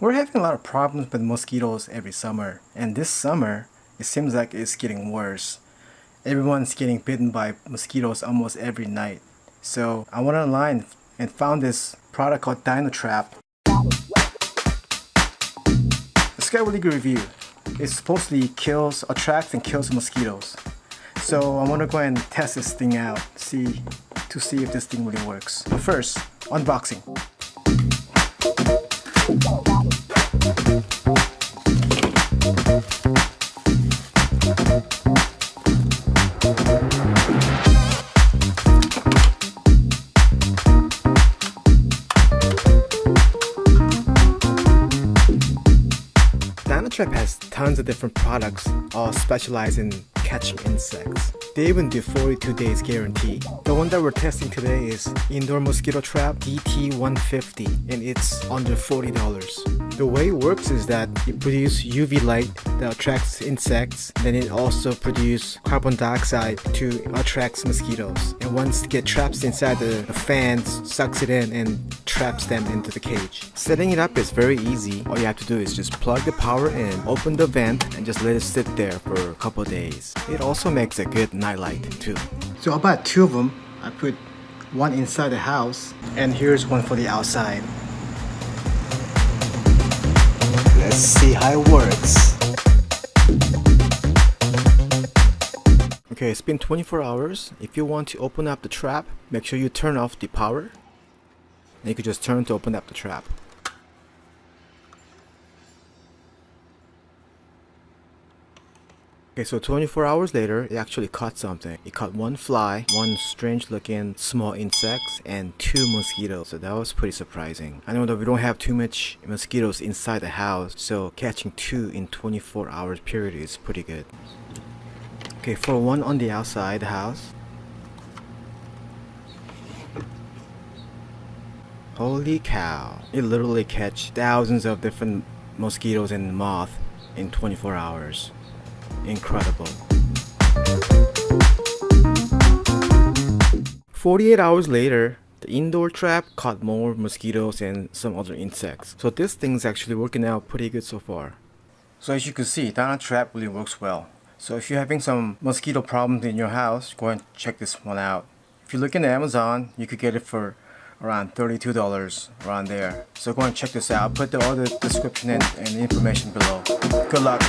We're having a lot of problems with mosquitoes every summer, and this summer it seems like it's getting worse. Everyone's getting bitten by mosquitoes almost every night. So I went online and found this product called Dynatrap. It's got a really good review. It supposedly attracts and kills mosquitoes. So I want to go ahead and test this thing out, to see if this thing really works. But first, unboxing. Dynatrap has tons of different products, all specialized in catching insects. They even do 42 days guarantee. The one that we're testing today is Indoor Mosquito Trap DT150, and it's under $40. The way it works is that it produces UV light that attracts insects, then it also produces carbon dioxide to attract mosquitoes. And once it gets trapped inside the fans, sucks it in and traps them into the cage. Setting it up is very easy. All you have to do is just plug the power in, open the vent, and just let it sit there for a couple of days. It also makes a good nightlight too. So I bought two of them. I put one inside the house, and here's one for the outside. Let's see how it works. Okay, it's been 24 hours. If you want to open up the trap, make sure you turn off the power. And you can just turn to open up the trap. Okay, so 24 hours later, it actually caught something. It caught one fly, one strange looking small insect, and two mosquitoes. So that was pretty surprising. I know that we don't have too much mosquitoes inside the house, so catching two in 24 hours period is pretty good. Okay, for one on the outside the house. Holy cow. It literally catch thousands of different mosquitoes and moths in 24 hours. Incredible. 48 hours later, the indoor trap caught more mosquitoes and some other insects. So this thing's actually working out pretty good so far. So as you can see, Dynatrap really works well. So if you're having some mosquito problems in your house, go ahead and check this one out. If you look in Amazon, you could get it for around $32, around there. So go and check this out. I'll put all the description and information below. Good luck.